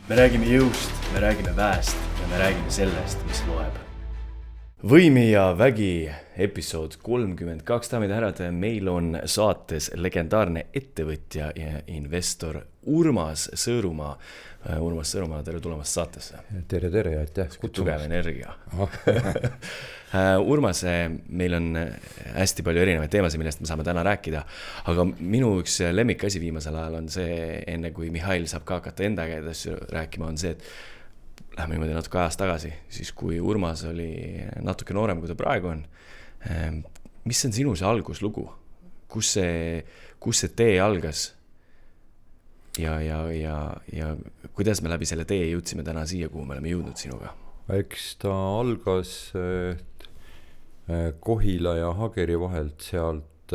Me räägime jõust, me räägime väest ja me räägime sellest, mis loeb. Võimi ja vägi episood 32, daamid ja härrad, meil on saates legendaarne ettevõtja ja investor Urmas Sõõrumaa. Urmas Sõõrumaa, tere tulemast saatesse. Tere ja aitäh. Tugev energia. Urmas, meil on hästi palju erinevaid teemasid, millest me saame täna rääkida, aga minu üks lemmikasi viimasel ajal on see, enne kui Mihhail saab ka hakata enda käides rääkima, on see, et läheme niimoodi natuke ajast tagasi, siis kui Urmas oli natuke noorem, kui ta praegu on. Mis on sinu see alguslugu? Kus see tee algas? Ja kuidas me läbi selle tee jõudsime täna siia, kuhu me oleme jõudnud sinuga? Eks ta algas Kohila ja Hageri vahelt sealt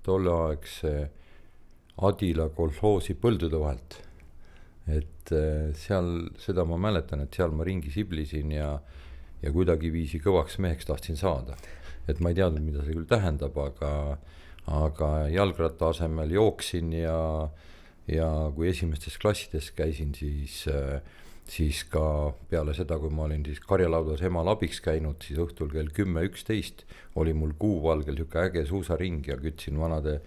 tolleaegse Adila kolhoosi põldude vahelt. Et seal, seda ma mäletan, et seal ma ringi siblisin ja kuidagi viisi kõvaks meheks tahtsin saada. Et ma ei teadnud, mida see küll tähendab, aga jalgratta asemel jooksin ja kui esimestes klassides käisin, siis ka peale seda, kui ma olin siis karjalaudas emal abiks käinud, siis õhtul kell 10-11 oli mul kuuvalgel niisugune äge suusaring ja kütsin vanade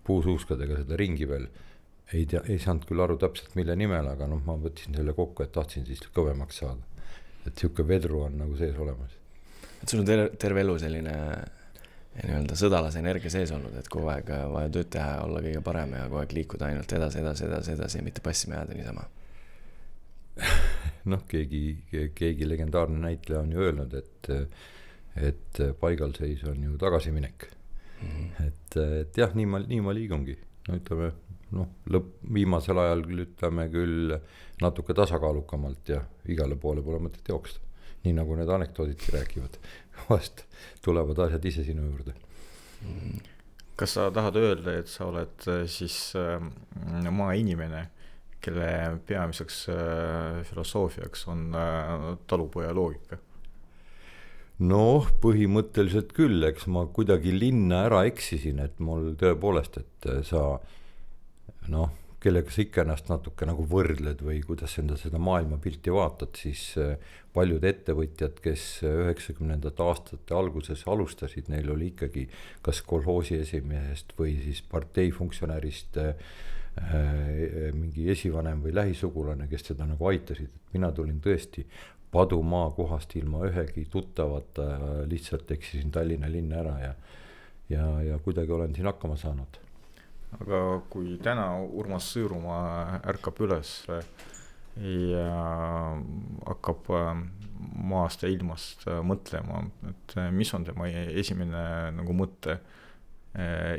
puusuuskadega seda ringi veel. Ei saanud küll aru täpselt mille nimel, aga ma võtsin selle kokku, et tahtsin siis kõvemaks saada. Et niisugune vedru on nagu sees olemas. Et sul on terve elu selline nii-öelda sõdalase energia sees olnud, et kogu aeg vaja tööd teha, olla kõige parem ja kogu aeg liikuda ainult edasi ja mitte passima jääda niisama. Keegi legendaarne näitleja on ju öelnud, et paigalseis on ju tagasiminek. Et jah, nii ma liigungi. Viimasel ajal ütleme küll natuke tasakaalukamalt ja igale poole pole mõtet jooksta. Nii nagu need anekdoodidki rääkivad. Vast tulevad asjad ise sinu juurde. Kas sa tahad öelda, et sa oled siis maainimene, kelle peamiseks filosoofiaks on talupoja loogika? Põhimõtteliselt küll, eks ma kuidagi linna ära eksisin, et mul tõepoolest, et sa kellega sa ikka ennast natuke nagu võrdled või kuidas seda maailmapilti vaatad, siis paljud ettevõtjad, kes 90. aastate alguses alustasid, neil oli ikkagi kas kolhoosi esimehest või siis parteifunktsionärist mingi esivanem või lähisugulane, kes seda nagu aitasid. Mina tulin tõesti Padumaa kohast ilma ühegi tuttavata, lihtsalt eksisin Tallinna linna ära ja kuidagi olen siin hakkama saanud. Aga kui täna Urmas Sõõrumaa ärkab üles ja hakkab maast ja ilmast mõtlema, et mis on tema esimene nagu mõte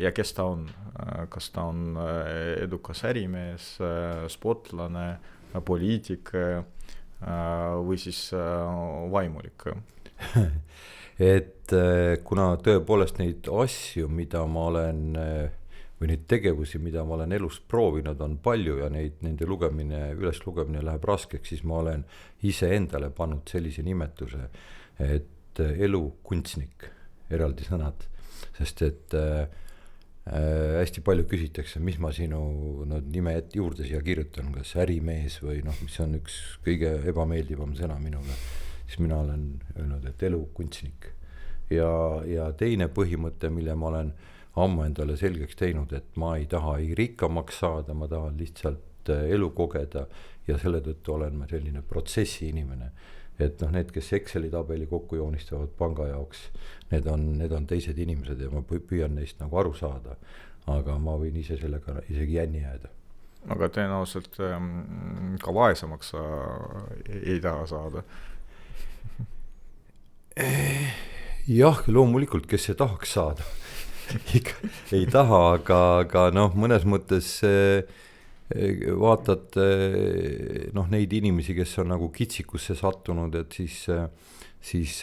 ja kes ta on? Kas ta on edukas ärimees, sportlane, poliitik või siis vaimulik? Et kuna tõepoolest neid asju, mida ma olen või neid tegevusi, mida ma olen elus proovinud, on palju ja nende üles lugemine läheb raskeks, siis ma olen ise endale pannud sellise nimetuse, et elukunstnik, eraldi sõnad. Sest et hästi palju küsitakse, mis ma sinu nime juurde siia kirjutan, kas ärimees või mis on üks kõige ebameeldivam sõna minuga, siis mina olen öelnud, et elukunstnik. Ja teine põhimõte, mille ma olen ammu endale selgeks teinud, et ma ei taha rikkamaks saada, ma tahan lihtsalt elu kogeda ja selle tõttu olen ma selline protsessi inimene. Et need, kes Exceli tabeli kokku joonistavad panga jaoks, need on teised inimesed ja ma püüan neist nagu aru saada, aga ma võin ise sellega isegi jänni jääda. Aga tõenäoliselt ka vaesemaks sa ei taha saada? Jah, loomulikult, kes see tahaks saada. Ikka ei taha, aga mõnes mõttes vaatad neid inimesi, kes on nagu kitsikusse sattunud, et siis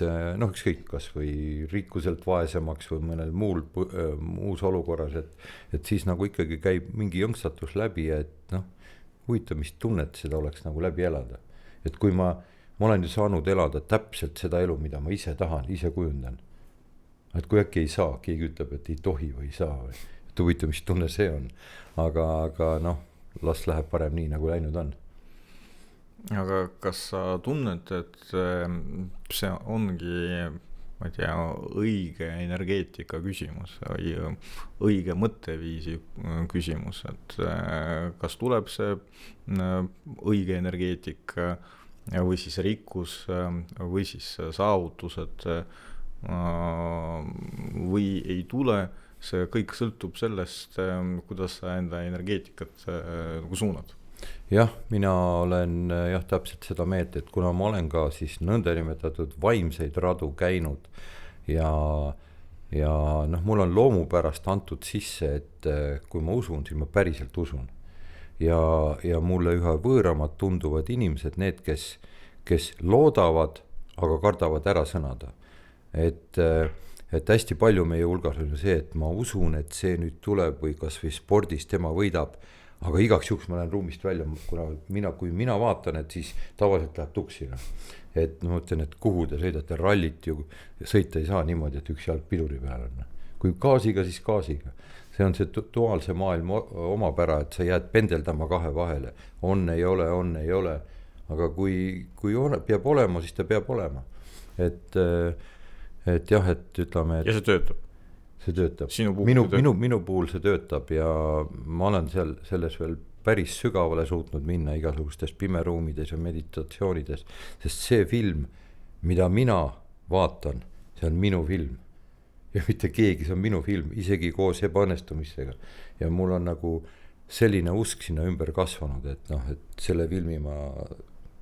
ükskõik kas või rikkuselt vaesemaks või mõnel muus olukorras, et siis nagu ikkagi käib mingi jõnksatus läbi, et huvitav, mis tunnet seda oleks nagu läbi elada. Et kui ma olen ju saanud elada täpselt seda elu, mida ma ise tahan, ise kujundan. Et kui äkki ei saa, keegi ütleb, et ei tohi või ei saa, et huvitav, mis tunne see on. Aga las läheb parem nii, nagu läinud on. aga kas sa tunned, et see ongi, ma ei tea, õige energeetika küsimus või õige mõtteviisi küsimus, et kas tuleb see õige energeetika või siis rikkus või siis saavutused või ei tule, see kõik sõltub sellest, kuidas sa enda energeetikat suunad. Jah, mina olen täpselt seda meelt, et kuna ma olen ka siis nõndanimetatud vaimseid radu käinud ja mul on loomupärast antud sisse, et kui ma usun, siis ma päriselt usun. Ja mulle üha võõramad tunduvad inimesed, need, kes loodavad, aga kardavad ära sõnada. Et hästi palju meie hulgas on see, et ma usun, et see nüüd tuleb või kas või spordis tema võidab, aga igaks juhuks ma lähen ruumist välja, kui mina vaatan, et siis tavaliselt läheb tuksina. Et ma ütlen, et kuhu te sõidate, rallit ju sõita ei saa niimoodi, et üks jalg piduri peal on. Kui gaasiga, siis gaasiga. See on see duaalse maailma omapära, et sa jääd pendeldama kahe vahele. On, ei ole. Aga kui peab olema, siis ta peab olema. Et jah, et ütleme... Ja see töötab? See töötab. Minu puhul see töötab ja ma olen selles veel päris sügavale suutnud minna igasugustes pimeruumides ja meditatsioonides, sest see film, mida mina vaatan, see on minu film. Ja mitte keegi, see on minu film, isegi koos ebaõnnestumistega. Ja mul on nagu selline usk sinna ümber kasvanud, et selle filmi ma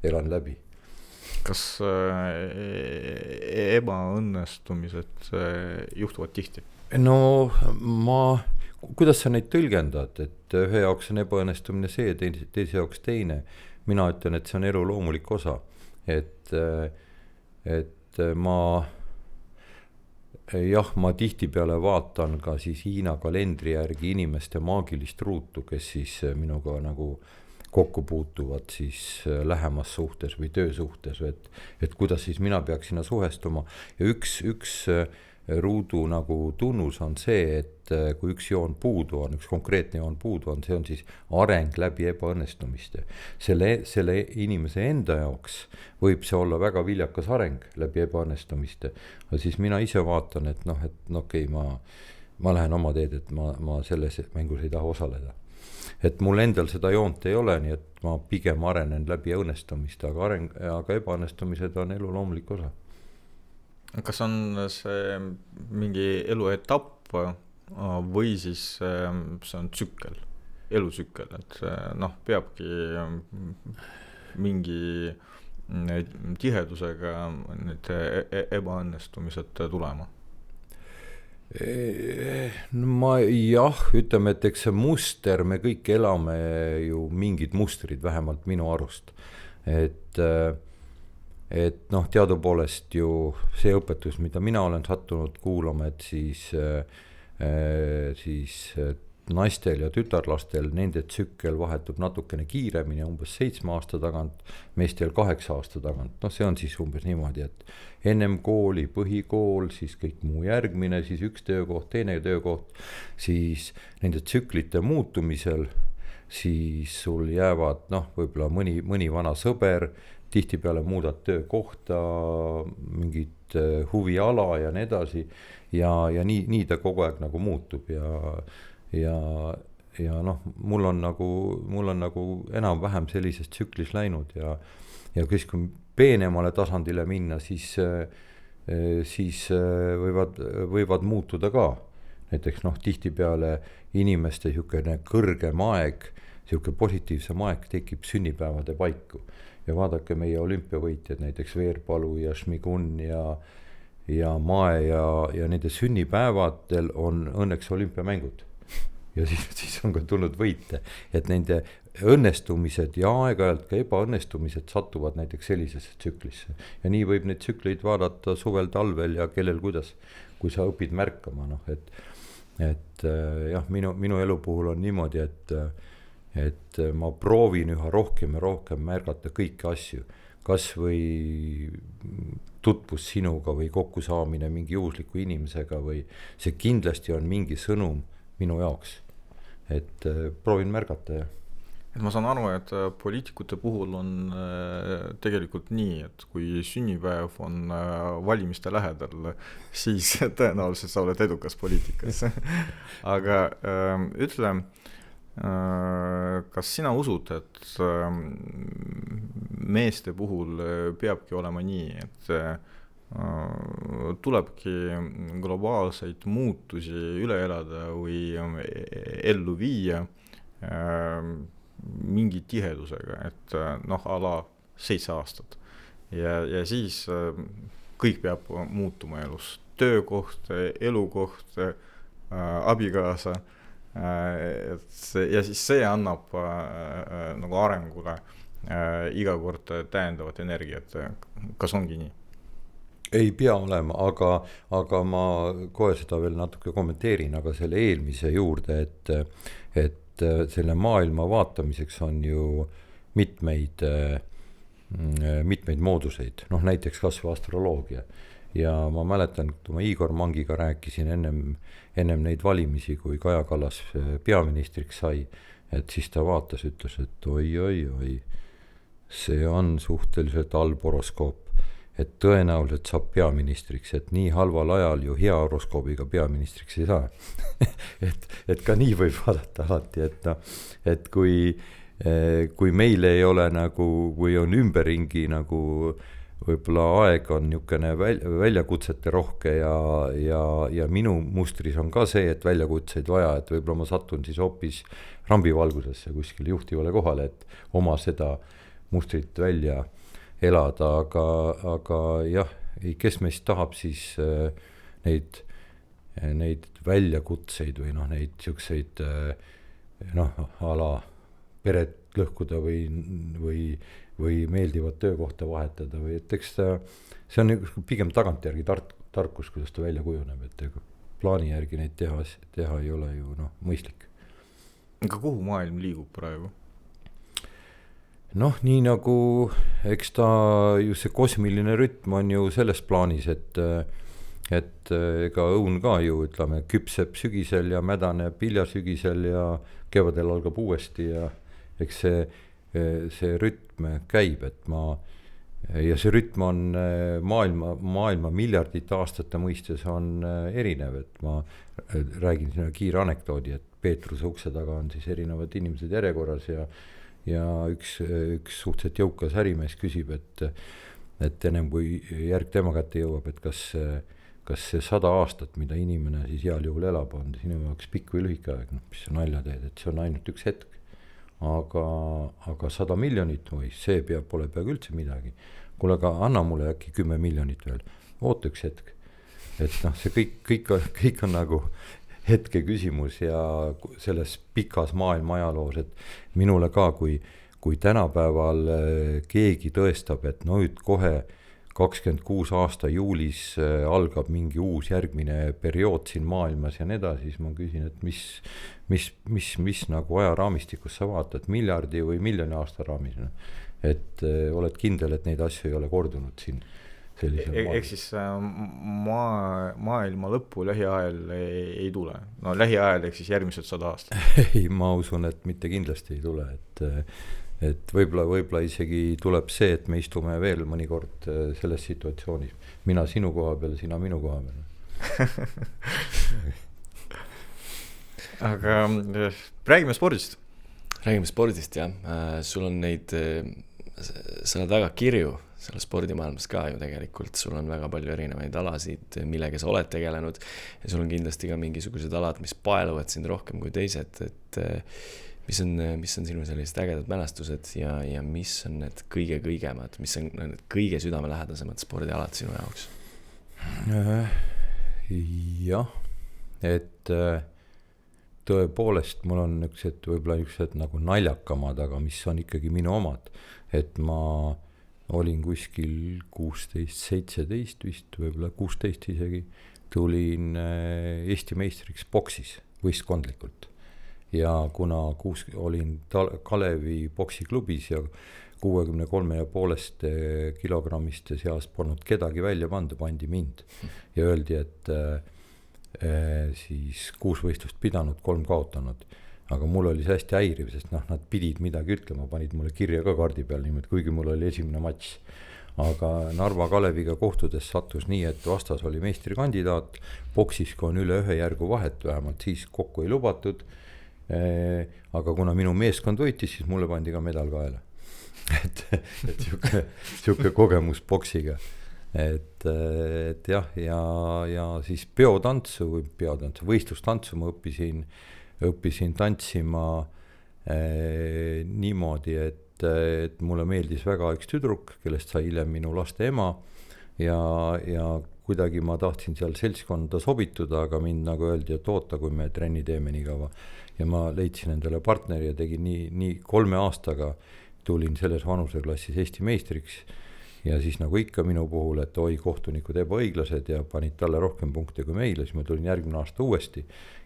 elan läbi. Kas ebaõnnestumised juhtuvad tihti? No kuidas sa neid tõlgendad, et ühe jaoks on ebaõnnestumine see, teise jaoks teine. Mina ütlen, et see on elu loomulik osa, et ma tihtipeale vaatan ka siis Hiina kalendri järgi inimeste maagilist ruutu, kes siis minuga nagu kokku puutuvad siis lähemas suhtes või töösuhtes, et kuidas siis mina peaks sinna suhestuma. Ja üks ruudu nagu tunnus on see, et kui üks joon puudu on, üks konkreetne joon puudu on, see on siis areng läbi ebaõnnestumiste. Selle inimese enda jaoks võib see olla väga viljakas areng läbi ebaõnnestumiste. Ja siis mina ise vaatan, et okei, ma lähen oma teed, et ma selles mängus ei taha osaleda. Et mul endal seda joont ei ole, nii et ma pigem arenen läbi õnnestumiste, aga ebaõnnestumised on elu loomulik osa. Kas on see mingi eluetapp või siis see on tsükkel, elutsükkel, et peabki mingi tihedusega need ebaõnnestumised tulema? Ütleme, et eks see muster, me kõik elame ju mingid mustrid, vähemalt minu arust. Et teadupoolest ju see õpetus, mida mina olen sattunud kuulama, et siis naistel ja tütarlastel nende tsükkel vahetub natukene kiiremini, umbes 7 aasta tagant, meestel 8 aasta tagant. See on siis umbes niimoodi, et ennem kooli, põhikool, siis kõik muu järgmine, siis üks töökoht, teine töökoht, siis nende tsüklite muutumisel, siis sul jäävad võib-olla mõni vana sõber, tihtipeale muudad töökohta, mingit huviala ja nii edasi ja nii ta kogu aeg nagu muutub ja mul on nagu enam-vähem sellises tsüklis läinud ja kui peenemale tasandile minna, siis võivad muutuda ka. Näiteks tihtipeale inimeste niisugune kõrgem aeg, niisugune positiivsem aeg tekib sünnipäevade paiku. Ja vaadake meie olümpiavõitjad, näiteks Veerpalu ja Šmigun ja Mae ja nende sünnipäevadel on õnneks olümpiamängud. Ja siis on ka tulnud võite, et nende õnnestumised ja aeg-ajalt ka ebaõnnestumised satuvad näiteks sellisesse tsüklisse. Ja nii võib neid tsükleid vaadata suvel, talvel ja kellel kuidas, kui sa õpid märkama. Minu elu puhul on niimoodi, et ma proovin üha rohkem ja rohkem märgata kõiki asju, kas või tutvus sinuga või kokkusaamine mingi juhusliku inimesega või see kindlasti on mingi sõnum minu jaoks, et proovin märgata. et ma saan aru, et poliitikute puhul on tegelikult nii, et kui sünnipäev on valimiste lähedal, siis tõenäoliselt sa oled edukas poliitikas. Aga ütle, kas sina usud, et meeste puhul peabki olema nii, et tulebki globaalseid muutusi üle elada või ellu viia mingi tihedusega, et ala 7 aastat. Ja siis kõik peab muutuma elus. Töökoht, elukoht, abikaasa. Ja siis see annab nagu arengule iga kord täiendavat energiat. Kas ongi nii? Ei pea olema, aga ma kohe seda veel natuke kommenteerin, aga selle eelmise juurde, et selle maailma vaatamiseks on ju mitmeid mooduseid, näiteks kas või astroloogia. Ja ma mäletan, kui ma Igor Mangiga rääkisin ennem neid valimisi, kui Kaja Kallas peaministriks sai, et siis ta vaatas, ütles, et oi, see on suhteliselt halb horoskoop. Et tõenäoliselt saab peaministriks, et nii halval ajal ju hea horoskoobiga peaministriks ei saa. et ka nii võib vaadata alati, et kui meil ei ole nagu, kui on ümberringi nagu võib-olla aeg on niisugune väljakutsete rohke ja minu mustris on ka see, et väljakutseid vaja, et võib-olla ma satun siis hoopis rambivalgusesse kuskile juhtivale kohale, et oma seda mustrit välja elada, aga jah, kes meist tahab siis neid väljakutseid või neid siukseid ala peret lõhkuda või meeldivat töökohta vahetada või et eks see on pigem tagantjärgi tarkus, kuidas ta välja kujuneb, et plaani järgi neid teha ei ole ju mõistlik. Aga kuhu maailm liigub praegu? Nii nagu, eks ta ju see kosmiline rütm on ju selles plaanis, et ega õun ka ju, ütleme, küpseb sügisel ja mädaneb hiljasügisel ja kevadel algab uuesti ja eks see rütm käib, ja see rütm on maailma miljardite aastate mõistes on erinev, et ma räägin siin kiire anekdoodi, et Peetruse ukse taga on siis erinevad inimesed järjekorras ja üks suhteliselt jõukas ärimees küsib, et ennem kui järg tema kätte jõuab, et kas see 100 aastat, mida inimene siis heal juhul elab, on sinu jaoks pikk või lühike aeg, mis sa nalja teed, et see on ainult üks hetk. Aga 100 miljonit või see pole peaaegu üldse midagi. Kuule, aga anna mulle äkki 10 miljonit veel, oota üks hetk. Et see kõik on nagu hetke küsimus ja selles pikas maailma ajaloos, et minule ka, kui tänapäeval keegi tõestab, et nüüd kohe 26 aasta juulis algab mingi uus järgmine periood siin maailmas ja nii edasi, siis ma küsin, et mis nagu ajaraamistikus sa vaatad, miljardi või miljoni aasta raamis, et oled kindel, et neid asju ei ole kordunud siin. Ehk siis maailma lõppu lähiajal ei tule. Lähiajal ehk siis järgmised 100 aastat. Ei, ma usun, et mitte kindlasti ei tule, et võib-olla isegi tuleb see, et me istume veel mõnikord selles situatsioonis. Mina sinu koha peal, sina minu koha peal. Aga räägime spordist. Räägime spordist, jah. Sul on neid, sa oled väga kirju selle spordimaailmas ka ju tegelikult, sul on väga palju erinevaid alasid, millega sa oled tegelenud ja sul on kindlasti ka mingisugused alad, mis paeluvad sind rohkem kui teised, et mis on sinu sellised ägedad mälestused ja mis on need kõige-kõigemad, mis on need kõige südamelähedasemad spordialad sinu jaoks? Jah, et tõepoolest mul on võib-olla nagu naljakamad, aga mis on ikkagi minu omad, et ma olin kuskil 16-17 vist, võib-olla 16 isegi, tulin Eesti meistriks boksis võistkondlikult. Ja kuna olin Kalevi boksiklubis ja 63,5 kilogrammiste seas polnud kedagi välja pandi mind. Ja öeldi, et siis 6 võistlust pidanud, 3 kaotanud. aga mul oli see hästi häiriv, sest noh, nad pidid midagi ütlema, panid mulle kirja ka kaardi peal niimoodi, kuigi mul oli esimene matš. Aga Narva Kaleviga kohtudes sattus nii, et vastas oli meistrikandidaat, boksis kui on üle 1 järgu vahet, vähemalt siis kokku ei lubatud. Aga kuna minu meeskond võitis, siis mulle pandi ka medal kaela. et siuke kogemus boksiga. Et jah, ja siis võistlustantsu ma õppisin tantsima niimoodi, et mulle meeldis väga üks tüdruk, kellest sai hiljem minu laste ema ja kuidagi ma tahtsin seal seltskonda sobituda, aga mind nagu öeldi, et oota, kui me trenni teeme nii kaua. Ja ma leidsin endale partneri ja tegin nii 3 aastaga tulin selles vanuseklassis Eesti meistriks ja siis nagu ikka minu puhul, et oi, kohtunikud ebaõiglased ja panid talle rohkem punkte kui meile, siis ma tulin järgmine aasta uuesti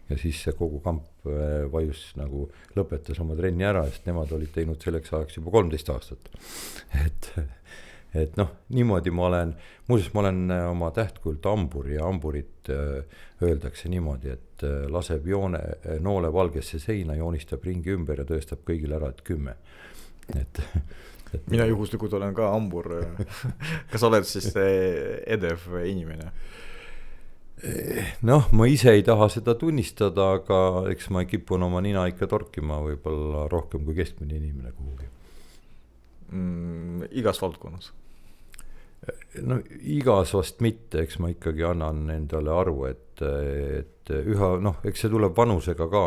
ja siis see kogu kamp vajus nagu lõpetas oma trenni ära, sest nemad olid teinud selleks ajaks juba 13 aastat. Et noh, niimoodi ma olen oma tähtkujult ambur ja amburit öeldakse niimoodi, et laseb noole valgesse seina, joonistab ringi ümber ja tõestab kõigile ära, et 10. Mina juhuslikult olen ka ambur. Kas oled siis edev inimene? Noh, ma ise ei taha seda tunnistada, aga eks ma kipun oma nina ikka torkima võib-olla rohkem kui keskmine inimene kuhugi. Igas valdkonnas? No igas vast mitte, eks ma ikkagi annan endale aru, et eks see tuleb vanusega ka,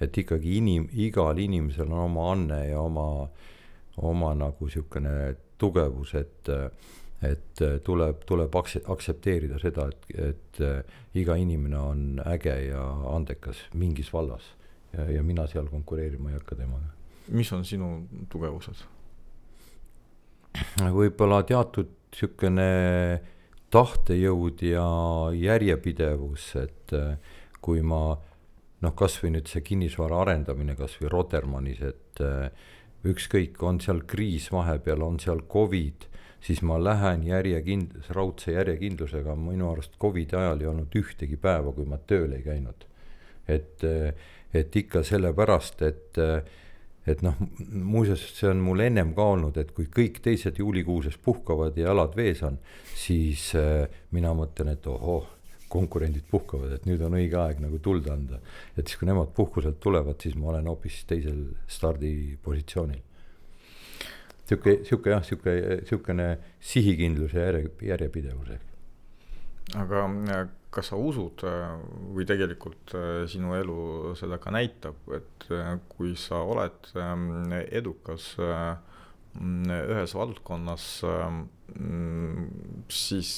et ikkagi igal inimesel on oma anne ja oma nagu siukene tugevus, et tuleb aksepteerida seda, et iga inimene on äge ja andekas mingis vallas ja mina seal konkureerima ei hakka temaga. Mis on sinu tugevused? Võib-olla teatud siukene tahtejõud ja järjepidevus, et kui ma kas või nüüd see kinnisvara arendamine kas või Rotermannis, et ükskõik, on seal kriis vahepeal, on seal COVID, siis ma lähen raudse järjekindlusega, minu arust COVID ajal ei olnud ühtegi päeva, kui ma tööl ei käinud. Et ikka sellepärast, et muuseas see on mul ennem ka olnud, et kui kõik teised juulikuuses puhkavad ja jalad vees on, siis mina mõtlen, et konkurendid puhkavad, et nüüd on õige aeg nagu tuld anda. Et siis kui nemad puhkuselt tulevad, siis ma olen hoopis teisel stardipositsioonil. Siukene sihikindlus ja järjepidevus. Aga kas sa usud või tegelikult sinu elu seda ka näitab, et kui sa oled edukas ühes valdkonnas, siis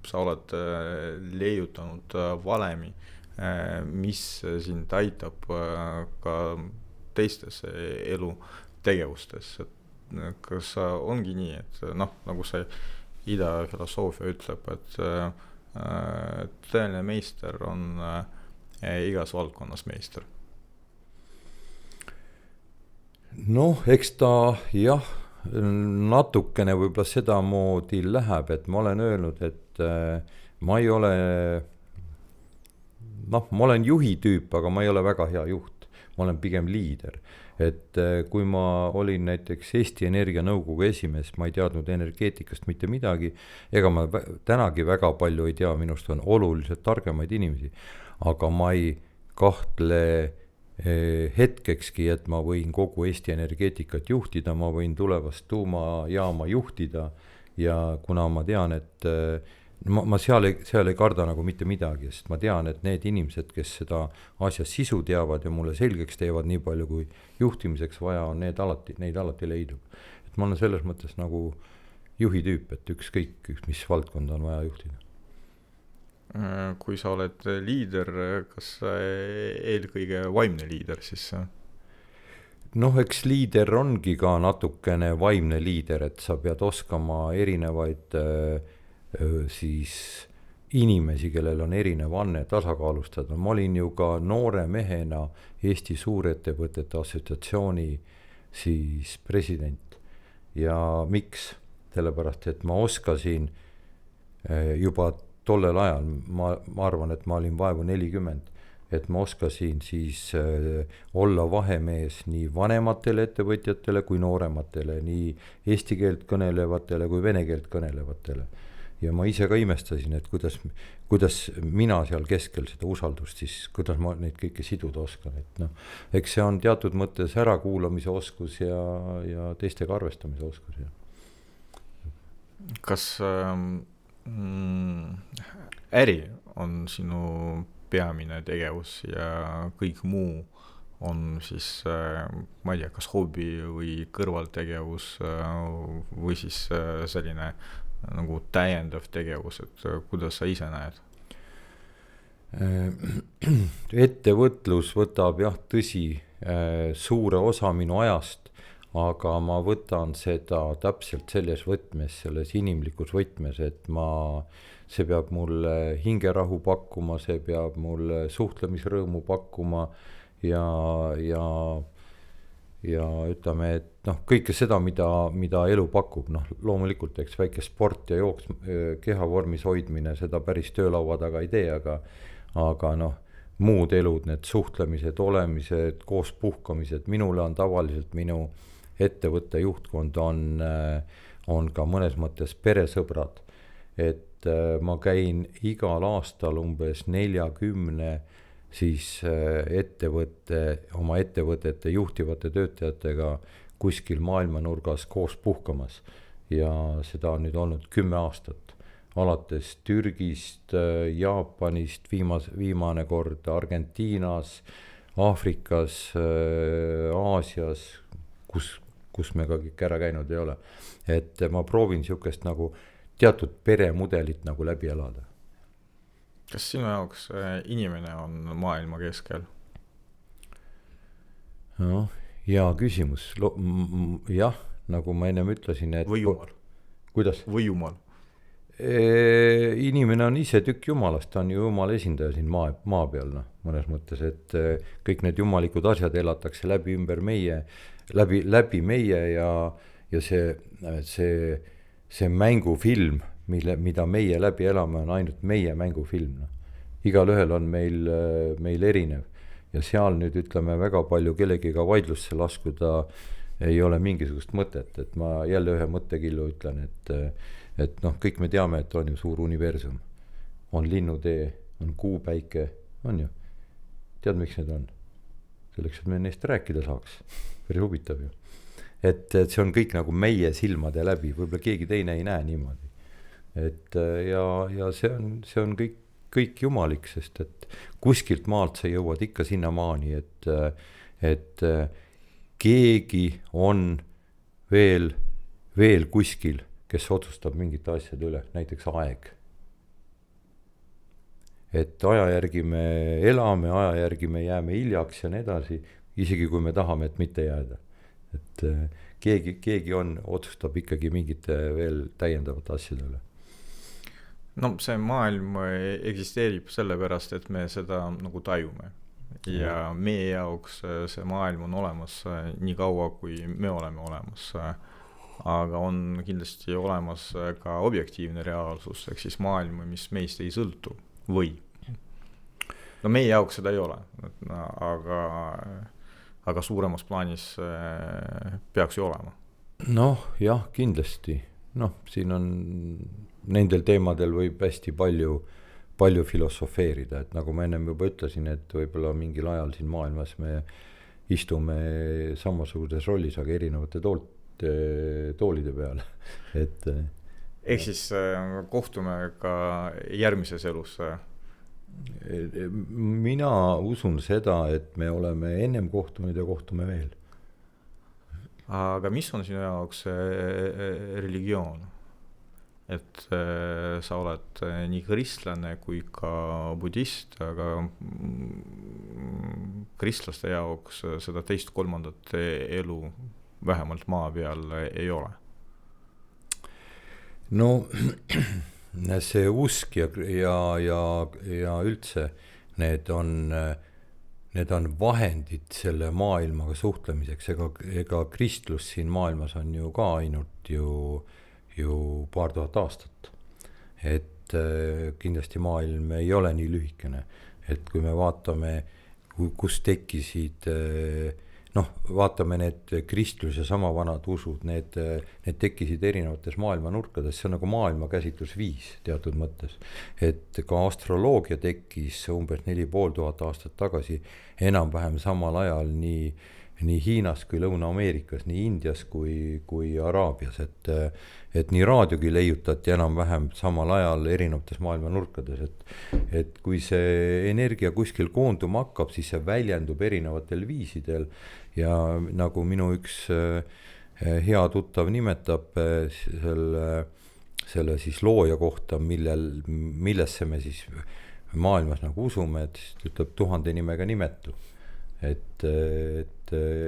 sa oled leiutanud valemi, mis sind aitab ka teistes elutegevustes. Kas ongi nii, et nagu see ida filosoofia ütleb, et tõeline meister on igas valdkonnas meister? Eks ta jah, natukene võib-olla seda moodi läheb, et ma olen öelnud, et ma ei ole, ma olen juhi tüüp, aga ma ei ole väga hea juht, ma olen pigem liider. Et kui ma olin näiteks Eesti Energia nõukogu esimees, ma ei teadnud energeetikast mitte midagi, ega ma tänagi väga palju ei tea, minust on oluliselt targemaid inimesi, aga ma ei kahtle hetkekski, et ma võin kogu Eesti energeetikat juhtida, ma võin tulevast tuumajaama juhtida ja kuna ma tean, et ma seal ei karda nagu mitte midagi, sest ma tean, et need inimesed, kes seda asja sisu teavad ja mulle selgeks teevad nii palju, kui juhtimiseks vaja on, neid alati leidub. Et ma olen selles mõttes nagu juhi tüüp, et ükskõik, mis valdkonda on vaja juhtida. Kui sa oled liider, kas eelkõige vaimne liider siis? Eks liider ongi ka natukene vaimne liider, et sa pead oskama erinevaid siis inimesi, kellel on erinev anne tasakaalustada. Ma olin ju ka noore mehena Eesti Suurettevõtete Assotsiatsiooni siis president. Ja miks? Sellepärast, et ma oskasin juba tollel ajal, ma arvan, et ma olin vaevu 40, et ma oskasin siis olla vahemees nii vanematele ettevõtjatele kui noorematele, nii eesti keelt kõnelevatele kui vene keelt kõnelevatele. Ja ma ise ka imestasin, et kuidas mina seal keskel seda usaldust siis, kuidas ma neid kõike siduda oskan, et noh, eks see on teatud mõttes ärakuulamise oskus ja teistega arvestamise oskus. Kas äri on sinu peamine tegevus ja kõik muu on siis, ma ei tea, kas hobi või kõrvaltegevus või siis selline nagu täiendav tegevus, et kuidas sa ise näed? Ettevõtlus võtab jah, tõsi, suure osa minu ajast, aga ma võtan seda täpselt selles võtmes, selles inimlikus võtmes, et see peab mulle hingerahu pakkuma, see peab mulle suhtlemisrõõmu pakkuma ja ütleme, et noh, kõike seda, mida elu pakub, noh loomulikult, eks väike sport ja jooks, kehavormis hoidmine, seda päris töölaua taga ei tee, aga noh, muud elud, need suhtlemised, olemised, koos puhkamised, minule on tavaliselt minu ettevõtte juhtkond on ka mõnes mõttes peresõbrad, et ma käin igal aastal umbes 40 siis oma ettevõtete juhtivate töötajatega kuskil maailmanurgas koos puhkamas ja seda on nüüd olnud 10 aastat, alates Türgist, Jaapanist, viimane kord Argentiinas, Aafrikas, Aasias, kus me ka kõik ära käinud ei ole, et ma proovin niisugust nagu teatud peremudelit nagu läbi elada. Kas sinu jaoks inimene on maailma keskel? No, hea küsimus. Jah, nagu ma ennem ütlesin, et... Või jumal? Kuidas? Või jumal? Inimene on ise tükk jumalast, ta on ju jumala esindaja siin maa peal, mõnes mõttes, et kõik need jumalikud asjad elatakse läbi meie ja see mängufilm, mida meie läbi elame, on ainult meie mängufilm. Igalühel on meil erinev ja seal nüüd ütleme väga palju kellegiga vaidlusse laskuda ei ole mingisugust mõtet, et ma jälle ühe mõttekillu ütlen, et noh, kõik me teame, et on ju suur universum, on linnutee, on kuu, päike, on ju, tead miks need on? Selleks, et me neist rääkida saaks, päris huvitav ju. Et see on kõik nagu meie silmade läbi, võib-olla keegi teine ei näe niimoodi. Et ja see on kõik jumalik, sest et kuskilt maalt sa jõuad ikka sinna maani, et keegi on veel kuskil, kes otsustab mingite asjade üle, näiteks aeg. Et aja järgi me elame, aja järgi me jääme hiljaks ja nii edasi, isegi kui me tahame, et mitte jääda. Et keegi otsustab ikkagi mingite veel täiendavate asjade üle. No see maailm eksisteerib sellepärast, et me seda nagu tajume. Ja meie jaoks see maailm on olemas nii kaua, kui me oleme olemas. Aga on kindlasti olemas ka objektiivne reaalsus, ehk siis maailm, mis meist ei sõltu. Või? No meie jaoks seda ei ole, aga suuremas plaanis peaks ju olema. Noh, jah, kindlasti. Noh, siin on nendel teemadel võib hästi palju filosofeerida, et nagu ma ennem juba ütlesin, et võib-olla mingil ajal siin maailmas me istume samasuguses rollis, aga erinevate toolide peal. Ehk siis kohtume ka järgmises elus? Mina usun seda, et me oleme ennem kohtunud ja kohtume veel. Aga mis on sinu jaoks religioon? Et sa oled nii kristlane kui ka budist, aga kristlaste jaoks seda teist kolmandat elu vähemalt maa peal ei ole. No see usk ja üldse need on vahendid selle maailmaga suhtlemiseks, ega kristlus siin maailmas on ju ka ainult ju paar tuhat aastat. Et kindlasti maailm ei ole nii lühikene. et kui me vaatame, kus tekkisid vaatame need kristlus ja sama vanad usud, need tekkisid erinevates maailma nurkades, see on nagu maailma käsitlusviis teatud mõttes. Et ka astroloogia tekkis umbes 4500 aastat tagasi enam-vähem samal ajal nii Hiinas kui Lõuna-Ameerikas, nii Indias kui Araabias, et nii raadiogi leiutati enam-vähem samal ajal erinevates maailma nurkades, et kui see energia kuskil koonduma hakkab, siis see väljendub erinevatel viisidel ja nagu minu üks hea tuttav nimetab selle siis looja kohta, millesse me siis maailmas nagu usume, et ütleb 1000 nimega nimetu. Et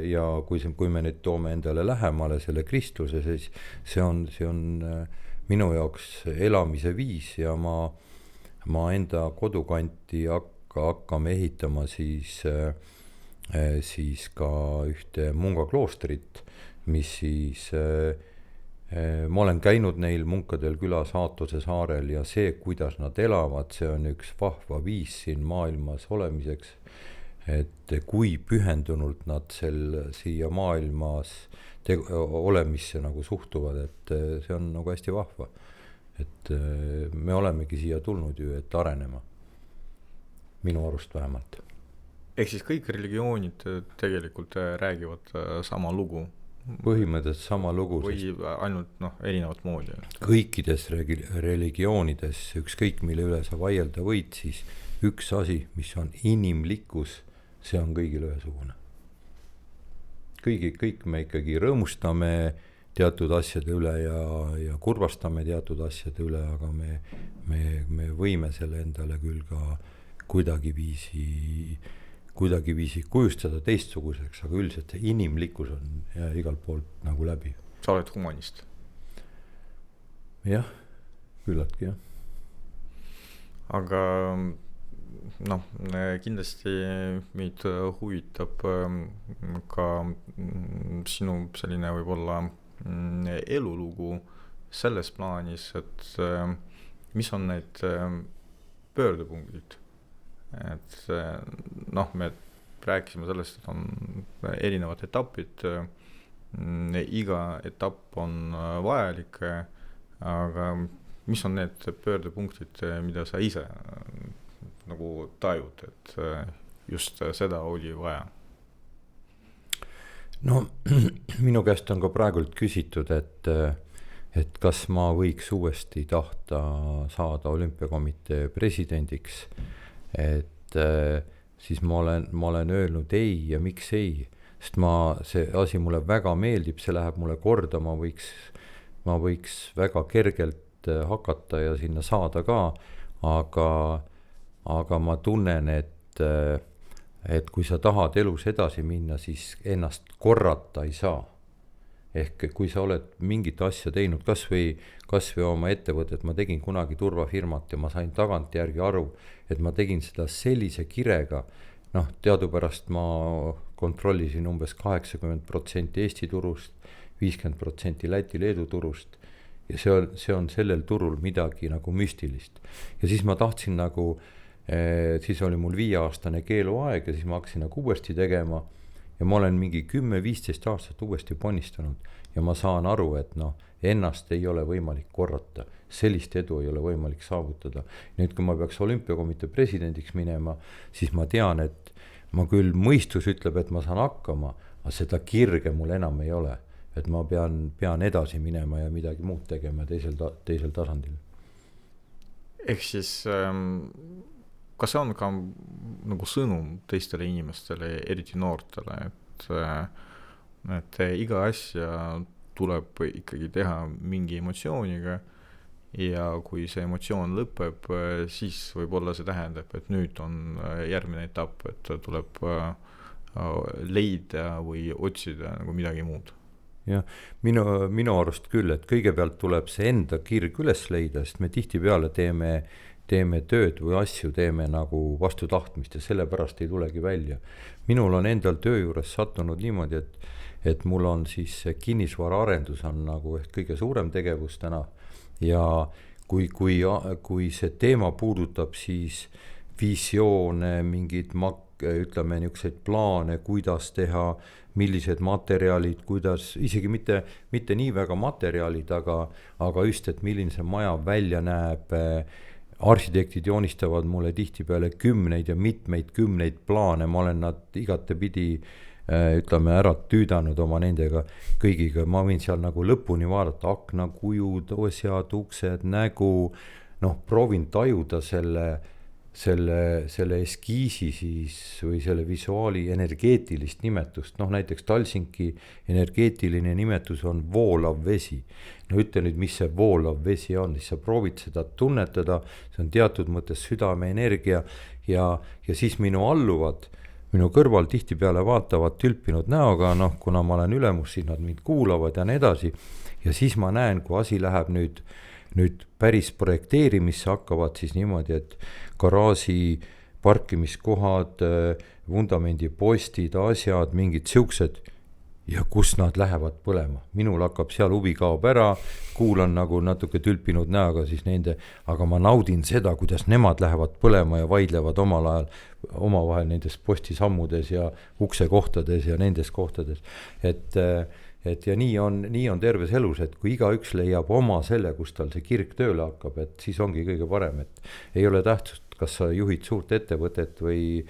ja kui me nüüd toome endale lähemale selle kristluse, siis see on minu jaoks elamise viis ja ma enda kodukanti hakkame ehitama siis ka ühte munga kloostrit, mis siis ma olen käinud neil munkadel külas Aatose saarel ja see, kuidas nad elavad, see on üks vahva viis siin maailmas olemiseks. Et kui pühendunult nad siia maailmas olemisse nagu suhtuvad, et see on nagu hästi vahva. Et me olemegi siia tulnud ju, et arenema. Minu arust vähemalt. Ehk siis kõik religioonid tegelikult räägivad sama lugu? Põhimõtteliselt sama lugu. Või ainult erinevat moodi? Kõikides religioonides, ükskõik mille üle sa vaielda võid, siis üks asi, mis on inimlikkus, see on kõigil ühesugune. Kõik me ikkagi rõõmustame teatud asjade üle ja kurvastame teatud asjade üle, aga me võime selle endale küll ka kuidagiviisi kujustada teistsuguseks, aga üldiselt see inimlikkus on igalt poolt nagu läbi. Sa oled humanist? Jah, küllaltki jah. Aga kindlasti meid huvitab ka sinu selline võib-olla elulugu selles plaanis, et mis on need pöördepunktid. Et me rääkisime sellest, et on erinevad etapid, iga etapp on vajalik, aga mis on need pöördepunktid, mida sa ise nagu tajud, et just seda oli vaja? Minu käest on ka praegult küsitud, et kas ma võiks uuesti tahta saada olümpiakomitee presidendiks, et siis ma olen öelnud ei ja miks ei, sest see asi mulle väga meeldib, see läheb mulle korda, ma võiks väga kergelt hakata ja sinna saada ka, aga ma tunnen, et kui sa tahad elus edasi minna, siis ennast korrata ei saa. Ehk kui sa oled mingit asja teinud, kas või oma ettevõtet, ma tegin kunagi turvafirmat ja ma sain tagantjärgi aru, et ma tegin seda sellise kirega, teadupärast ma kontrollisin umbes 80% Eesti turust, 50% Läti-Leedu turust ja see on sellel turul midagi nagu müstilist. Ja siis ma tahtsin siis oli mul 5-aastane keeluaeg ja siis ma hakkasin nagu uuesti tegema ja ma olen mingi 10-15 aastat uuesti ponnistanud ja ma saan aru, et ennast ei ole võimalik korrata, sellist edu ei ole võimalik saavutada. Nüüd, kui ma peaks olümpiakomitee presidendiks minema, siis ma tean, et ma küll mõistus ütleb, et ma saan hakkama, aga seda kirge mul enam ei ole, et ma pean edasi minema ja midagi muud tegema teisel tasandil. Ehk siis kas see on ka nagu sõnum teistele inimestele, eriti noortele, et iga asja tuleb ikkagi teha mingi emotsiooniga ja kui see emotsioon lõpeb, siis võib-olla see tähendab, et nüüd on järgmine etapp, et tuleb leida või otsida nagu midagi muud. Ja minu arust küll, et kõigepealt tuleb see enda kirg üles leida, sest me tihtipeale teeme tööd või asju teeme nagu vastu tahtmist ja sellepärast ei tulegi välja. Minul on endal töö juures sattunud niimoodi, et mul on siis kinnisvaraarendus on nagu ehk kõige suurem tegevus täna ja kui see teema puudutab siis visioone, mingid ütleme niisuguseid plaane, kuidas teha, millised materjalid, kuidas, isegi mitte nii väga materjalid, aga just, et milline see maja välja näeb. Arhitektid joonistavad mulle tihtipeale kümneid ja kümneid plaane, ma olen nad igatepidi ütleme ära tüüdanud oma nendega kõigiga, ma võin seal nagu lõpuni vaadata, aknakujud, osjad, uksed, nägu, noh, proovin tajuda selle eskiisi siis või selle visuaali energeetilist nimetust, noh näiteks Talsinki energeetiline nimetus on voolav vesi. No ütle nüüd, mis see voolav vesi on, siis sa proovid seda tunnetada, see on teatud mõttes südameenergia ja siis minu alluvad, minu kõrval tihtipeale vaatavad tülpinud näoga, noh kuna ma olen ülemus, siis nad mind kuulavad ja nii edasi ja siis ma näen, kui asi läheb nüüd päris projekteerimisse hakkavad siis niimoodi, et garaaži parkimiskohad, vundamendipostid, asjad, mingid siuksed ja kus nad lähevad põlema. Minul hakkab seal huvi kaob ära, kuulan nagu natuke tülpinud näoga siis nende, aga ma naudin seda, kuidas nemad lähevad põlema ja vaidlevad omavahel nendes postisammudes ja uksekohtades ja nendes kohtades. Et ja nii on terves elus, et kui igaüks leiab oma selle, kus tal see kirg tööle hakkab, et siis ongi kõige parem, et ei ole tähtsust, kas sa juhid suurt ettevõtet või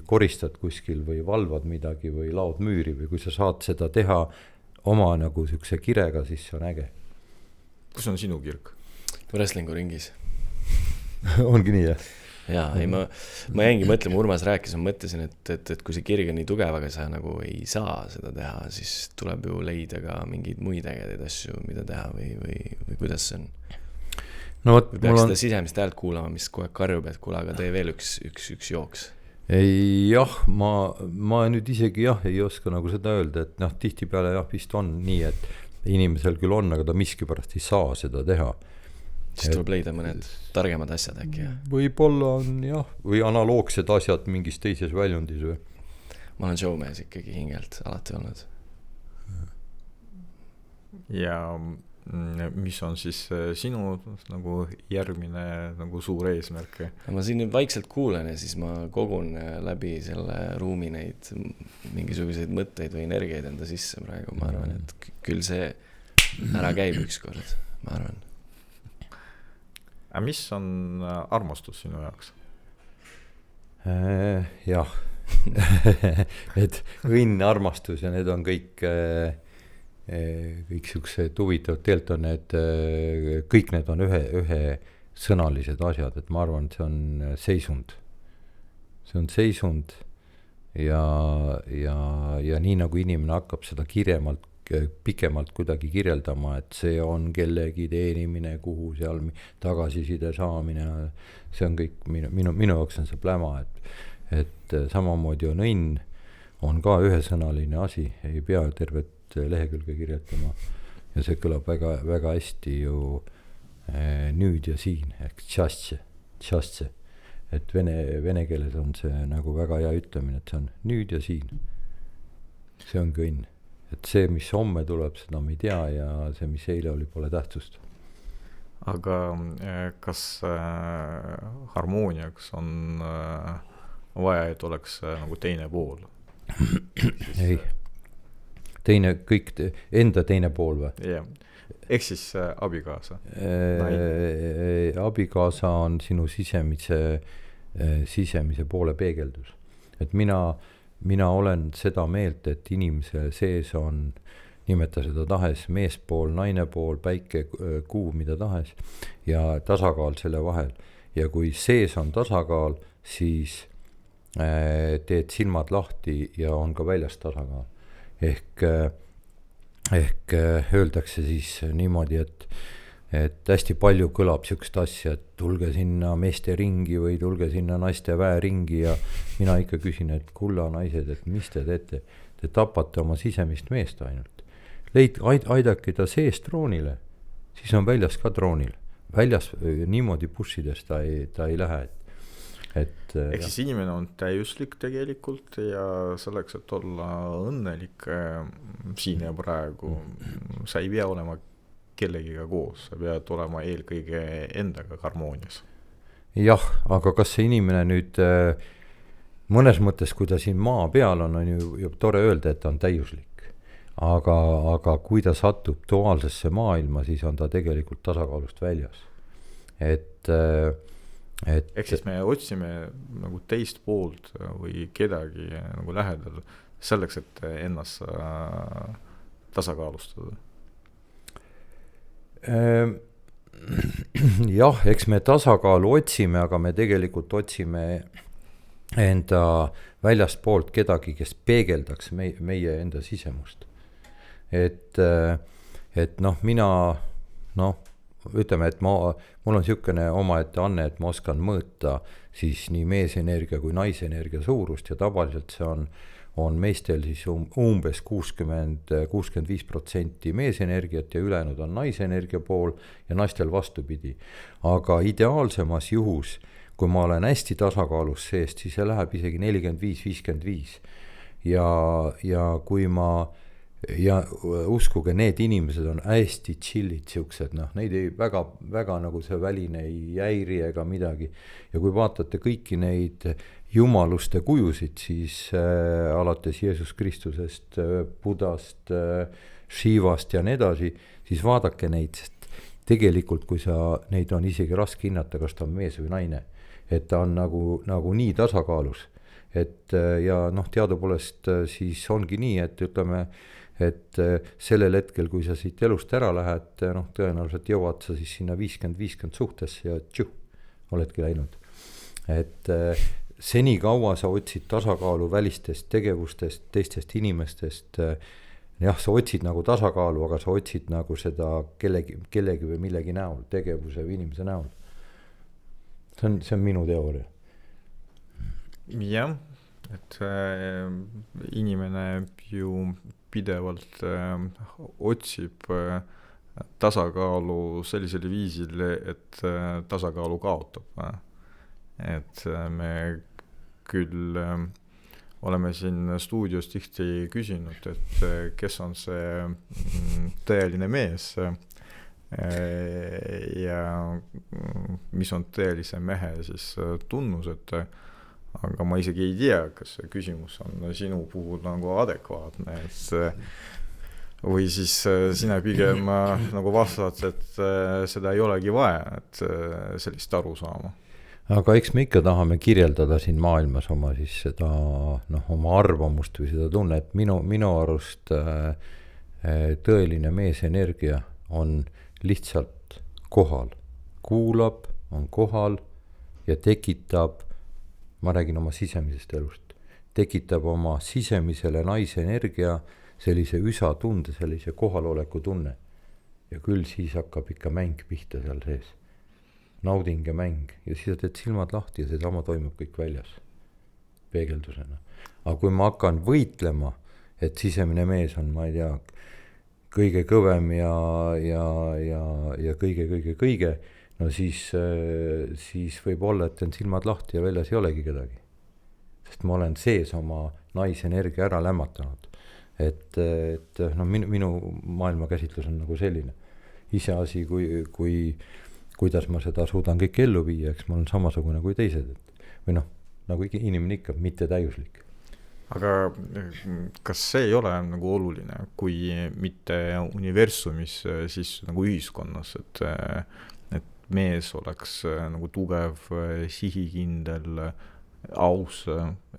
koristad kuskil või valvad midagi või laod müüri või kui sa saad seda teha oma nagu siukse kirega, siis see on äge. Kus on sinu kirg? Wrestlingu ringis. Ongi nii, jah? Jaa, ei ma jäingi mõtlema, Urmas rääkis, ma mõtlesin, et kui see kirg on nii tugev, aga sa nagu ei saa seda teha, siis tuleb ju leida ka mingeid muid ägedaid asju, mida teha või kuidas see on. No, või peaks seda sisemist häält kuulama, mis kogu aeg karjub, et kuule, aga tee veel üks jooks. Ei, jah, ma nüüd isegi ei oska nagu seda öelda, et tihtipeale vist on nii, et inimesel küll on, aga ta miskipärast ei saa seda teha. Siis tuleb leida mõned targemad asjad äkki. Võib-olla on või analoogsed asjad mingis teises väljundis või? Ma olen showmees ikkagi hingelt alati olnud. Ja mis on siis sinu nagu järgmine nagu suur eesmärk? Ma siin vaikselt kuulen ja siis ma kogun läbi selle ruumi neid mingisuguseid mõtteid või energiaid enda sisse praegu. Ma arvan, et küll see ära käib ükskord, ma arvan. Aga mis on armastus sinu jaoks? Jah, need õnn, armastus ja need on kõik siuksed huvitavad, teelt on need, kõik need on ühe sõnalised asjad, et ma arvan, et see on seisund. See on seisund ja nii nagu inimene hakkab seda pikemalt kuidagi kirjeldama, et see on kellegi teenimine, kuhu seal tagasiside saamine, see on kõik, minu jaoks on see pläma, et samamoodi on õnn, on ka ühesõnaline asi, ei pea tervet lehekülge kirjutama ja see kõlab väga, väga hästi ju nüüd ja siin, ehk tšastse, et vene keeles on see nagu väga hea ütlemine, et see on nüüd ja siin, see ongi õnn. Et see, mis homme tuleb, seda me ei tea ja see, mis eile oli, pole tähtsust. Aga kas harmooniaks on vaja, et oleks nagu teine pool? Ei, enda teine pool või? Jah, ehk siis abikaasa. Abikaasa on sinu sisemise poole peegeldus. Et mina olen seda meelt, et inimese sees on, nimeta seda tahes, meespool, naine pool, päike, kuu, mida tahes, ja tasakaal selle vahel. Ja kui sees on tasakaal, siis teed silmad lahti ja on ka väljas tasakaal. Ehk öeldakse siis niimoodi, et hästi palju kõlab siukest asja, et tulge sinna meeste ringi või tulge sinna naiste väeringi ja mina ikka küsin, et kulla naised, et mis te teete? Te tapate oma sisemist meest ainult. Aidake ta sees troonile, siis on väljas ka troonil. Väljas niimoodi pussides ta ei lähe. Ehk siis inimene on täiuslik tegelikult ja selleks, et olla õnnelik siin ja praegu, sa ei pea olema kellegiga koos, sa pead olema eelkõige endaga harmoonias. jah, aga kas see inimene nüüd mõnes mõttes, kui ta siin maa peal on ju tore öelda, et ta on täiuslik. Aga kui ta satub duaalsesse maailma, siis on ta tegelikult tasakaalust väljas. Et ehk siis me otsime nagu teist poolt või kedagi nagu lähedal selleks, et ennast tasakaalustada. Jah, eks me tasakaalu otsime, aga me tegelikult otsime enda väljast poolt kedagi, kes peegeldaks meie enda sisemust. Et mina, ütleme, et mul on niisugune omaette anne, et ma oskan mõõta siis nii meesenergia kui naisenergia suurust ja tavaliselt see on meestel siis umbes 65% meesenergiat ja ülejäänud on naisenergia pool ja naistel vastupidi. Aga ideaalsemas juhus, kui ma olen hästi tasakaalus seest, siis see läheb isegi 45-55. Ja kui ja uskuge, need inimesed on hästi chillid siuksed, neid ei väga nagu see väline ei häiri ega midagi. Ja kui vaatate kõiki neid jumaluste kujusid, siis alates Jeesus Kristusest, Budast, Shivast ja nii edasi, siis vaadake neid, sest tegelikult kui neid on isegi raske hinnata, kas ta on mees või naine, et ta on nagu nii tasakaalus. Et ja teadupoolest siis ongi nii, et ütleme, et sellel hetkel, kui sa siit elust ära lähed, tõenäoliselt jõuad sa siis sinna 50-50 suhtesse ja oledki läinud. Et seni kaua sa otsid tasakaalu välistest tegevustest, teistest inimestest, jah, sa otsid nagu tasakaalu, aga sa otsid nagu seda kellegi või millegi näol, tegevuse või inimese näol. See on minu teooria. Jah, et inimene ju pidevalt otsib tasakaalu sellisel viisil, et tasakaalu kaotab. Et me küll oleme siin stuudios tihti küsinud, et kes on see tõeline mees ja mis on tõelise mehe siis tunnused. Aga ma isegi ei tea, kas see küsimus on sinu puhul nagu adekvaatne, et või siis sina pigem nagu vastad, et seda ei olegi vaja, et sellist aru saama. Aga eks me ikka tahame kirjeldada siin maailmas oma siis seda, oma arvamust või seda tunne, et minu arust tõeline meesenergia on lihtsalt kohal, kuulab, on kohal ja tekitab, ma räägin oma sisemisest elust, tekitab oma sisemisele naisenergia sellise üsatunde, sellise kohaloleku tunne. Ja küll siis hakkab ikka mäng pihta seal sees. Nauding ja mäng. Ja siis teed silmad lahti ja seesama toimub kõik väljas. Peegeldusena. Aga kui ma hakkan võitlema, et sisemine mees on, ma ei tea, kõige kõvem ja kõige, no siis võib olla, et on silmad lahti ja väljas ei olegi kedagi. Sest ma olen sees oma naisenergia ära lämmatanud. Et minu maailmakäsitlus on nagu selline. Iseasi, kuidas ma seda suudan kõik ellu viia, eks ma olen samasugune kui teised. Või nagu inimene ikka, mitte täiuslik. Aga kas see ei ole nagu oluline, kui mitte universumis, siis nagu ühiskonnas, et mees oleks nagu tugev, sihikindel, aus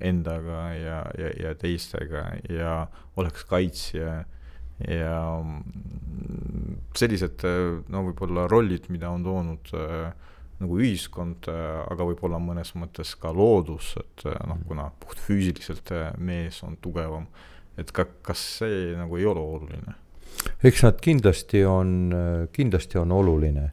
endaga ja teistega ja oleks kaitsja ja sellised võib-olla rollid, mida on toonud nagu ühiskond, aga võib-olla mõnes mõttes ka loodus, et kuna puht füüsiliselt mees on tugevam, et kas see nagu ei ole oluline? Eks nad kindlasti on oluline.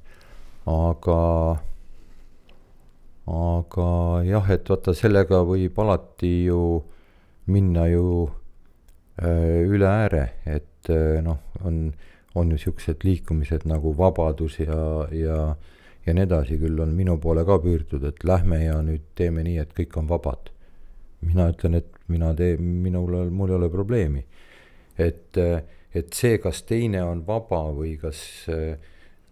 Aga jah, et vaata sellega võib alati ju minna ju üle ääre, et on ju siuksed liikumised nagu vabadus ja nii edasi, küll on minu poole ka püürdud, et lähme ja nüüd teeme nii, et kõik on vabad. Mina ütlen, et mul ei ole probleemi. Et see, kas teine on vaba või kas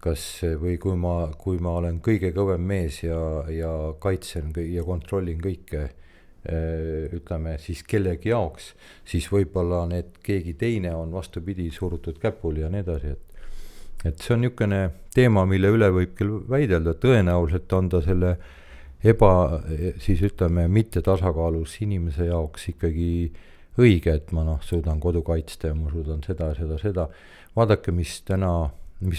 või kui ma olen kõige kõvem mees ja kaitsen ja kontrollin kõike, ütleme siis kellegi jaoks, siis võib-olla keegi teine on vastupidi surutud käpuli ja nii edasi, et see on niisugune teema, mille üle võib küll väidelda, tõenäoliselt on ta selle siis ütleme mitte tasakaalus inimese jaoks ikkagi õige, et ma suudan kodu kaitsta ja ma suudan seda. Vaadake, mis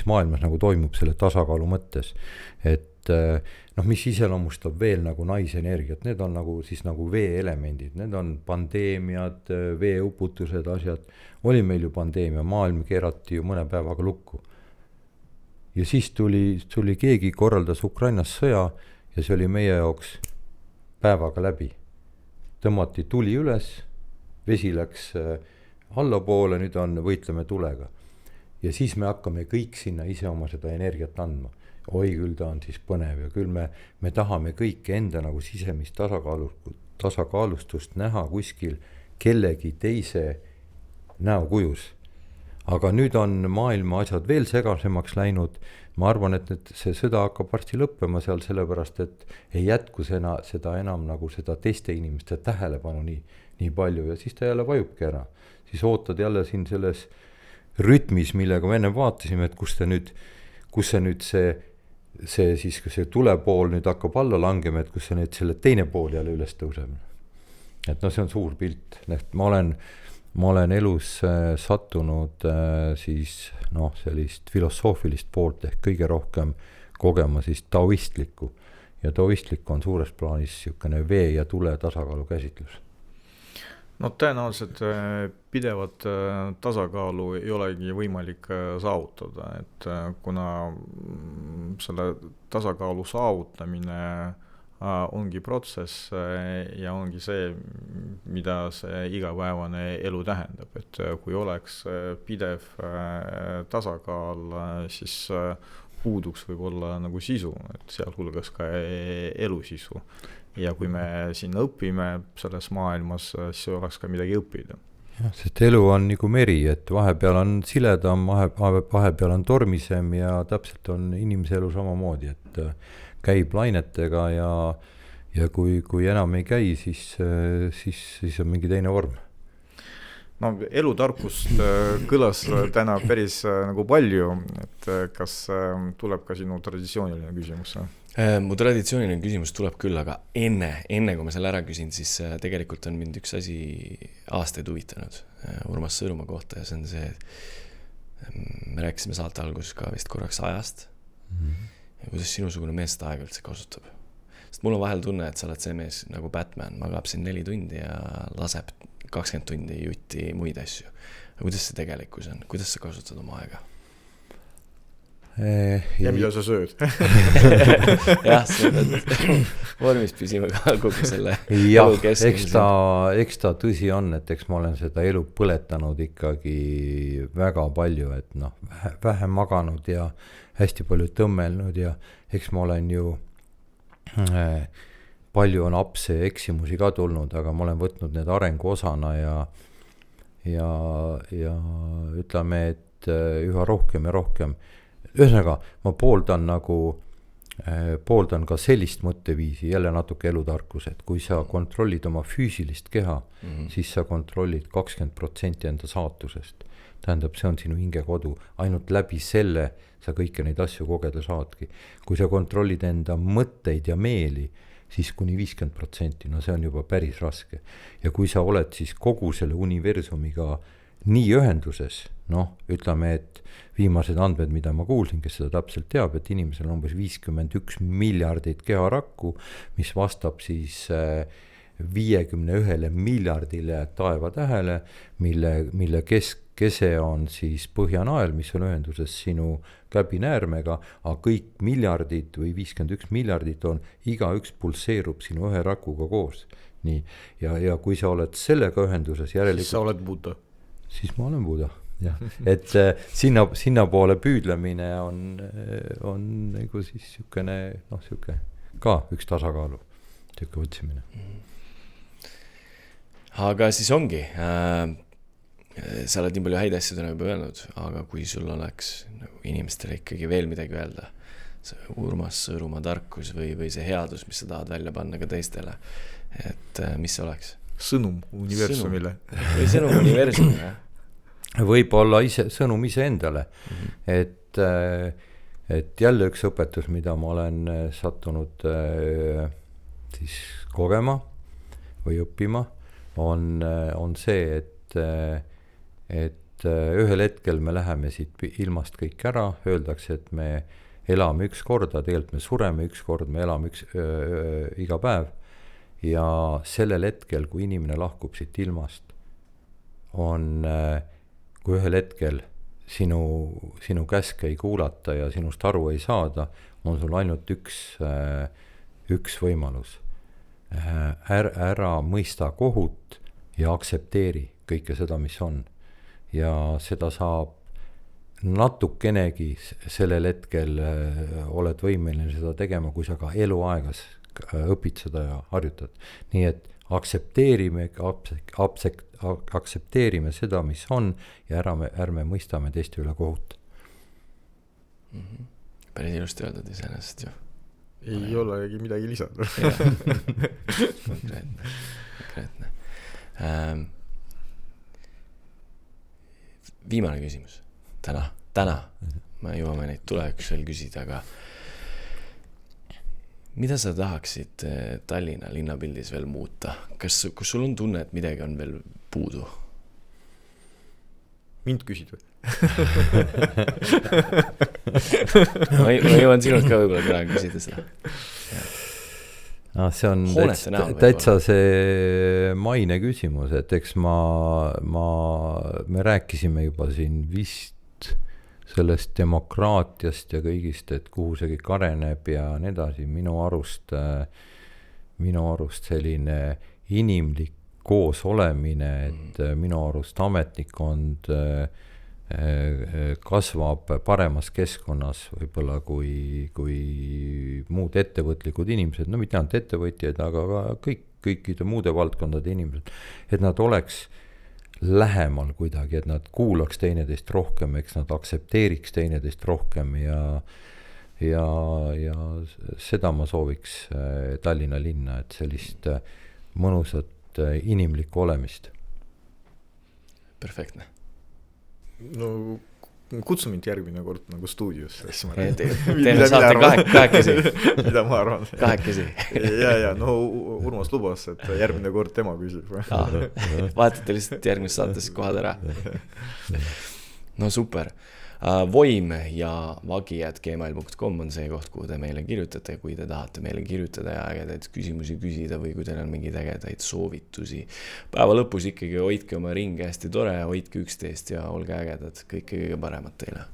maailmas nagu toimub selle tasakaalu mõttes, et mis iseloomustab veel nagu naisenergiat, need on nagu siis nagu veeelemendid, need on pandeemiad, veeuputused, asjad, oli meil ju pandeemia, maailm keerati ju mõne päevaga lukku. Ja siis tuli keegi korraldas Ukrainas sõja ja see oli meie jaoks päevaga läbi. Tõmmati tuli üles, vesi läks allapoole, nüüd võitleme tulega. Ja siis me hakkame kõik sinna ise oma seda energiat andma. Oi, küll ta on siis põnev ja küll me tahame kõike enda nagu sisemist tasakaalustust näha kuskil kellegi teise näokujus. Aga nüüd on maailma asjad veel segasemaks läinud. Ma arvan, et see sõda hakkab varsti lõppema seal sellepärast, et ei jätku seda enam nagu seda teiste inimeste tähelepanu nii palju ja siis ta jälle vajubki ära. Siis ootad jälle siin selles rütmis, millega me enne vaatasime, et kus see tulepool nüüd hakkab alla langema, et kus see nüüd selle teine pool jälle üles tõuseb. Et see on suur pilt. Ma olen elus sattunud siis sellist filosoofilist poolt ehk kõige rohkem kogema siis taoistlikku. Ja taoistlik on suures plaanis niisugune vee ja tule tasakaalu käsitlus. Tõenäoliselt pidevat tasakaalu ei olegi võimalik saavutada, et kuna selle tasakaalu saavutamine ongi protsess ja ongi see, mida see igapäevane elu tähendab, et kui oleks pidev tasakaal, siis puuduks võib-olla nagu sisu, et sealhulgas ka elu sisu. Ja kui me sinna õpime selles maailmas, siis oleks ka midagi õppida. Ja, sest elu on nagu meri, et vahepeal on siledam, vahepeal on tormisem ja täpselt on inimese elu samamoodi, et käib lainetega ja kui enam ei käi, siis on mingi teine vorm. Elutarkust kõlas täna päris nagu palju, et kas tuleb ka sinu traditsiooniline küsimus? Mu traditsiooniline küsimus tuleb küll, aga enne kui ma selle ära küsin, siis tegelikult on mind üks asi aastaid huvitanud Urmas Sõõrumaa kohta ja see on see, et me rääkisime saate alguses ka vist korraks ajast ja kuidas sinusugune mees seda aega üldse kasutab. Sest mul on vahel tunne, et sa oled see mees nagu Batman, magab siin 4 tundi ja laseb 20 tundi jutti muid asju. Aga kuidas see tegelikkus on? Kuidas sa kasutad oma aega? Ja mida sa sööd? Jah, see on vormis püsima ka kogu selle elu keskmise. Eks ta tõsi on, et eks ma olen seda elu põletanud ikkagi väga palju, et vähe maganud ja hästi palju tõmmelnud ja eks ma olen ju palju on apse ja eksimusi ka tulnud, aga ma olen võtnud need arengu osana ja ütleme, et üha rohkem ja rohkem. Ühesõnaga, ma pooldan ka sellist mõtteviisi, jälle natuke elutarkus, et kui sa kontrollid oma füüsilist keha, siis sa kontrollid 20% enda saatusest. Tähendab, see on sinu hingekodu, ainult läbi selle sa kõike neid asju kogeda saadki. Kui sa kontrollid enda mõtteid ja meeli, siis kuni 50%, see on juba päris raske. Ja kui sa oled siis kogu selle universumiga nii ühenduses, ütleme, et viimased andmed, mida ma kuulsin, kes seda täpselt teab, et inimesel on umbes 51 miljardit keharakku, mis vastab siis 51 miljardile taevatähele, mille kese on siis põhjanael, mis on ühenduses sinu käbinäärmega, aga kõik miljardid või 51 miljardit on, igaüks pulseerub sinu ühe rakuga koos. Nii. Ja kui sa oled sellega ühenduses järelikult... Siis sa oled Buddha. Siis ma olen Buddha, jah. Et sinna poole püüdlemine on nagu siis siukene, ka üks tasakaalu, siuke võtsimine. Aga siis ongi, sa oled nii palju häid asju täna juba öelnud, aga kui sul oleks nagu inimestele ikkagi veel midagi öelda, see Urmas Sõõrumaa tarkus või see headus, mis sa tahad välja panna ka teistele, et mis see oleks? Sõnum universumile. Või sõnum universumile, jah. Võib-olla sõnum ise endale, et jälle üks õpetus, mida ma olen sattunud siis kogema või õppima, on see, et ühel hetkel me läheme siit ilmast kõik ära, öeldakse, et me elame üks korda, tegelikult me sureme üks kord, me elame iga päev ja sellel hetkel, kui inimene lahkub siit ilmast, kui ühel hetkel sinu käske ei kuulata ja sinust aru ei saada, on sul ainult üks võimalus. Ära mõista kohut ja aksepteeri kõike seda, mis on. Ja seda saab natukenegi sellel hetkel oled võimeline seda tegema, kui sa ka eluaegas õpid seda ja harjutad. Nii et aktsepteerime seda, mis on ja ärme mõistame teiste üle kohut. Päris ilusti öeldud iseenesest ju. Ei olegi midagi lisada. Konkreetne. Viimane küsimus. Täna. Ma jõuame neid tulevikus veel küsida, aga mida sa tahaksid Tallinna linnapildis veel muuta? Kus sul on tunne, et midagi on veel puudu? Mind küsid või? ma jõuan sinult ka võib-olla kõrang küsida seda. See on täitsa see maine küsimus, et eks me rääkisime juba siin vist sellest demokraatiast ja kõigist, et kuhu see kõik areneb ja nii edasi. Minu arust selline inimlik koos olemine, et minu arust ametnikkond kasvab paremas keskkonnas võib-olla kui muud ettevõtlikud inimesed, no mitte ainult ettevõtjad, aga ka kõikide muude valdkondade inimesed, et nad oleks lähemal kuidagi, et nad kuulaks teineteist rohkem, eks nad aksepteeriks teineteist rohkem ja seda ma sooviks Tallinna linna, et sellist mõnusat inimlikku olemist. Perfektne. No kutsu mind järgmine kord nagu stuudiosse. Teeme saate kahekesi. Mida ma arvan? Kahekesi. Ja, no Urmas lubas, et järgmine kord tema küsib. Vahetate lihtsalt järgmises saates kohad ära. No super. Voim ja vagi@gmail.com on see koht, kuhu te meile kirjutate, kui te tahate meile kirjutada ja ägedaid küsimusi küsida või kui teil on mingeid ägedaid soovitusi. Päeva lõpus ikkagi hoidke oma ringi hästi tore, hoidke üksteist ja olge ägedad, kõike kõige paremat teile.